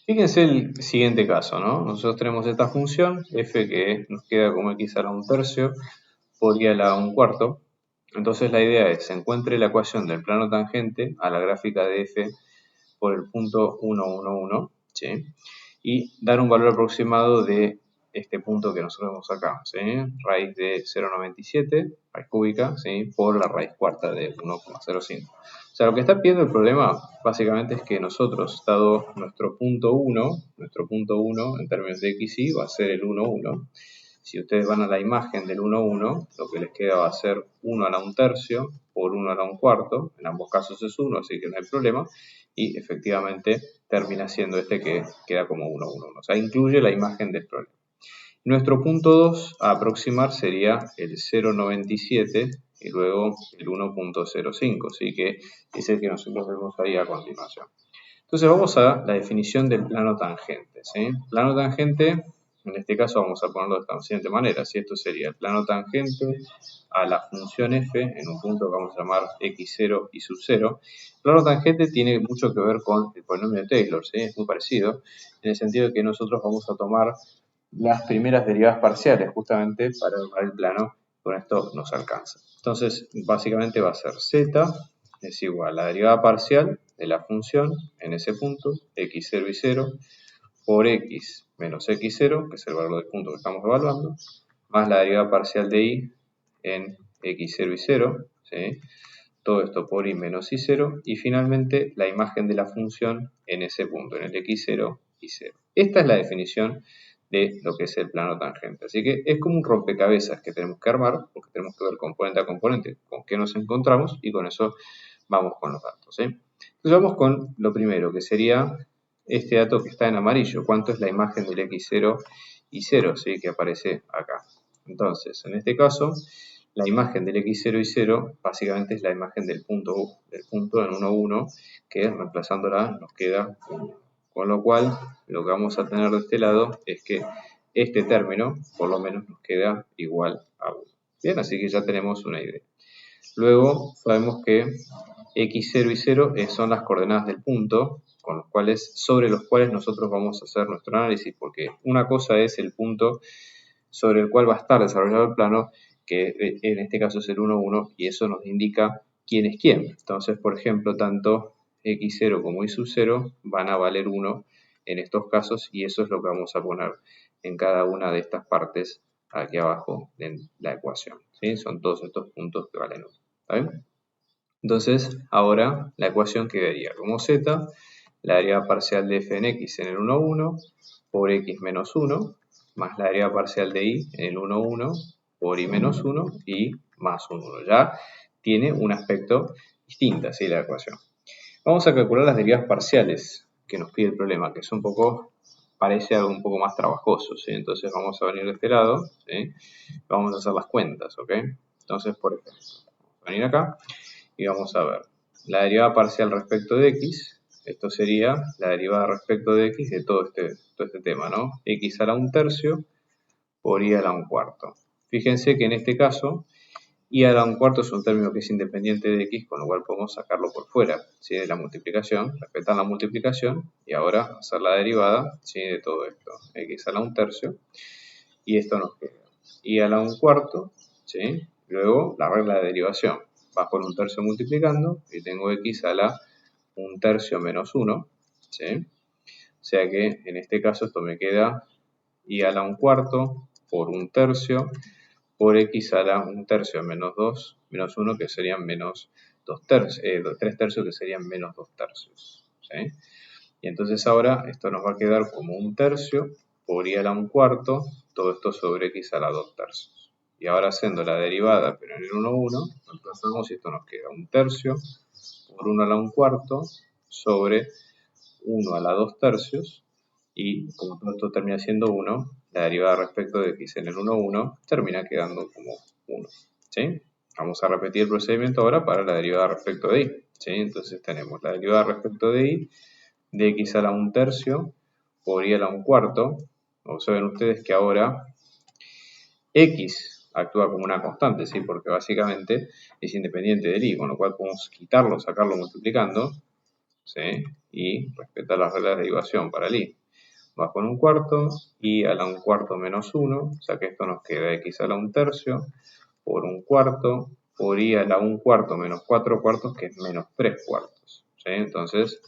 Fíjense el siguiente caso, ¿no? Nosotros tenemos esta función, f que nos queda como x a la 1/3 por y a la 1/4. Entonces la idea es, se encuentre la ecuación del plano tangente a la gráfica de f por el punto 1, 1, 1, ¿sí? Y dar un valor aproximado de este punto que nosotros vemos acá, ¿sí? Raíz de 0,97, raíz cúbica, ¿sí? Por la raíz cuarta de 1,05. O sea, lo que está pidiendo el problema básicamente es que nosotros, dado nuestro punto 1 en términos de x y va a ser el 1, 1. Si ustedes van a la imagen del 1, 1, lo que les queda va a ser 1 a la 1/3 por 1 a la 1/4. En ambos casos es 1, así que no hay problema. Y efectivamente termina siendo este que queda como 1, 1, 1. O sea, incluye la imagen del problema. Nuestro punto 2 a aproximar sería el 0,97 y luego el 1,05, ¿sí? Que es el que nosotros vemos ahí a continuación. Entonces vamos a la definición del plano tangente, ¿sí? Plano tangente, en este caso vamos a ponerlo de la siguiente manera, ¿sí? Esto sería el plano tangente a la función f en un punto que vamos a llamar x0 y sub 0. El plano tangente tiene mucho que ver con el polinomio de Taylor, ¿sí? Es muy parecido, en el sentido de que nosotros vamos a tomar las primeras derivadas parciales justamente para armar el plano. Con esto nos alcanza. Entonces, básicamente va a ser z es igual a la derivada parcial de la función en ese punto, x0 y 0, por x menos x0, que es el valor del punto que estamos evaluando, más la derivada parcial de y en x0 y 0, ¿sí? Todo esto por y menos y0, y finalmente la imagen de la función en ese punto, en el x0 y 0. Esta es la definición de lo que es el plano tangente. Así que es como un rompecabezas que tenemos que armar, porque tenemos que ver componente a componente con qué nos encontramos, y con eso vamos con los datos, ¿sí? Entonces vamos con lo primero, que sería este dato que está en amarillo. ¿Cuánto es la imagen del x0 y 0, ¿sí? Que aparece acá. Entonces, en este caso, la imagen del x0 y 0 básicamente es la imagen del punto en 1, 1, que reemplazándola nos queda 1. Con lo cual, lo que vamos a tener de este lado es que este término, por lo menos, nos queda igual a 1. Bien, así que ya tenemos una idea. Luego, sabemos que x0 y 0 son las coordenadas del punto, sobre los cuales nosotros vamos a hacer nuestro análisis, porque una cosa es el punto sobre el cual va a estar desarrollado el plano, que en este caso es el 1, 1, y eso nos indica quién es quién. Entonces, por ejemplo, tanto x0 como y sub 0 van a valer 1 en estos casos, y eso es lo que vamos a poner en cada una de estas partes aquí abajo de la ecuación, ¿sí? Son todos estos puntos que valen 1. ¿Está bien? Entonces, ahora la ecuación quedaría como z, la derivada parcial de f en x en el 1, 1, por x menos 1, más la derivada parcial de y en el 1, 1, por y menos 1 y más un 1. Ya tiene un aspecto distinto, ¿sí? La ecuación. Vamos a calcular las derivadas parciales que nos pide el problema, que es un poco, parece algo un poco más trabajoso, ¿sí? Entonces vamos a venir de este lado, ¿sí? Vamos a hacer las cuentas, ¿ok? Entonces, por ejemplo, vamos a venir acá y vamos a ver la derivada parcial respecto de x. Esto sería la derivada respecto de x de todo este tema, ¿no? X a la 1/3 por y a la 1/4. Fíjense que en este caso, y a la 1/4 es un término que es independiente de x, con lo cual podemos sacarlo por fuera, ¿sí? De la multiplicación, respetar la multiplicación, y ahora hacer la derivada, ¿sí? De todo esto, x a la 1/3, y esto nos queda y a la 1/4, ¿sí? Luego la regla de derivación, bajo el 1/3 multiplicando, y tengo x a la 1/3 menos 1, ¿sí? O sea que en este caso esto me queda y a la 1/4 por 1/3 por x a la 1/3 menos 2, menos 1, que serían menos 2/3, 3/3 que serían menos 2/3, ¿sí? Y entonces ahora esto nos va a quedar como 1/3 por y a la 1/4, todo esto sobre x a la 2/3. Y ahora haciendo la derivada, pero en el 1, 1, reemplazamos y esto nos queda 1/3 por 1 a la 1/4 sobre 1 a la 2/3. Y como todo esto termina siendo 1, la derivada respecto de x en el 1, 1 termina quedando como 1, ¿sí? Vamos a repetir el procedimiento ahora para la derivada respecto de y, ¿sí? Entonces tenemos la derivada respecto de y de x a la 1/3 por y a la 1/4. Observen ustedes que ahora x actúa como una constante, ¿sí? Porque básicamente es independiente del y, con lo cual podemos quitarlo, sacarlo multiplicando, ¿sí? Y respeta las reglas de derivación para el i. Bajo en un cuarto, i a la un cuarto menos 1, o sea que esto nos queda x a la un tercio, por un cuarto, por i a la un cuarto menos 4 cuartos, que es menos 3 cuartos, ¿sí? Entonces,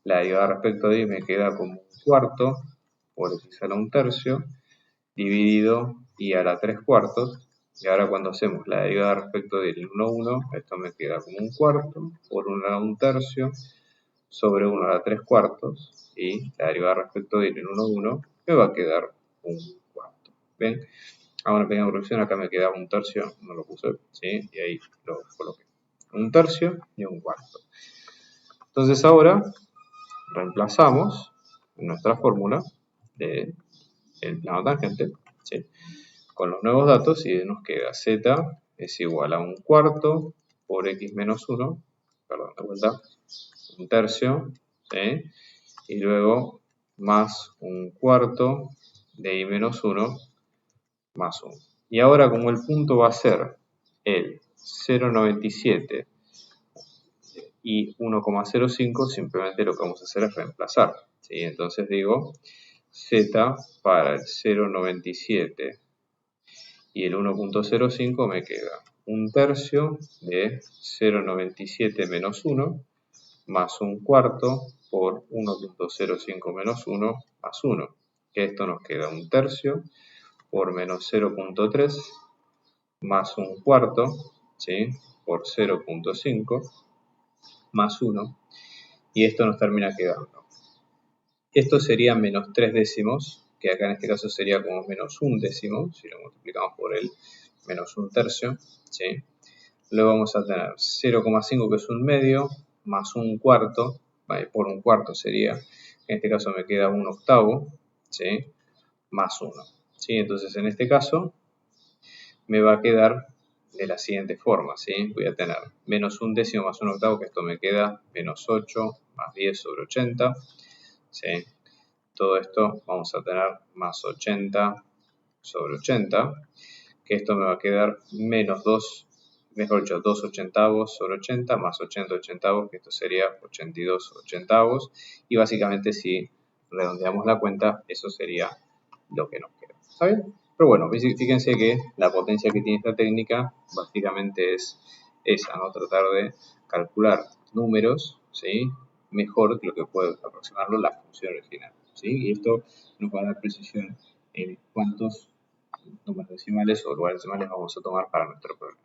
la derivada respecto de i me queda como un cuarto por x a la un tercio, dividido i a la 3 cuartos, y ahora cuando hacemos la derivada respecto del 1, 1, esto me queda como un cuarto por 1 a la un tercio sobre 1 a la 3 cuartos, y la derivada respecto del 1, 1 me va a quedar un cuarto. ¿Ven? Hago una pequeña corrección, acá me queda un tercio, no lo puse, ¿sí? Y ahí lo coloqué. Un tercio y un cuarto. Entonces ahora reemplazamos en nuestra fórmula del plano tangente, ¿sí? Con los nuevos datos y nos queda z es igual a un cuarto por x menos 1, perdón, de vuelta, un tercio, ¿sí? Y luego más un cuarto de i menos 1 más 1. Y ahora como el punto va a ser el 0,97 y 1,05, simplemente lo que vamos a hacer es reemplazar, ¿sí? Entonces digo z para el 0,97 y el 1,05 me queda un tercio de 0,97 menos 1 más un cuarto por 1,05 menos 1 más 1, que esto nos queda un tercio por menos 0,3 más un cuarto, ¿sí? Por 0,5 más 1, y esto nos termina quedando. Esto sería menos 3 décimos, que acá en este caso sería como menos un décimo, si lo multiplicamos por el menos un tercio, ¿sí? Luego vamos a tener 0,5 que es un medio, más un cuarto, ¿vale? Por un cuarto sería, en este caso me queda un octavo, ¿sí? Más 1, ¿sí? Entonces en este caso me va a quedar de la siguiente forma, ¿sí? Voy a tener menos un décimo más un octavo, que esto me queda menos 8 más 10 sobre 80, ¿sí? Todo esto vamos a tener más 80 sobre 80, que esto me va a quedar menos 2, mejor dicho, 2 ochentavos sobre 80 más 80 ochentavos, que esto sería 82 ochentavos, y básicamente si redondeamos la cuenta, eso sería lo que nos queda. ¿Está bien? Pero bueno, fíjense que la potencia que tiene esta técnica básicamente es esa, ¿no? Tratar de calcular números, ¿sí? Mejor que lo que puede aproximarlo la función original, ¿sí? Y esto nos va a dar precisión en cuántos números decimales o lugares decimales vamos a tomar para nuestro problema.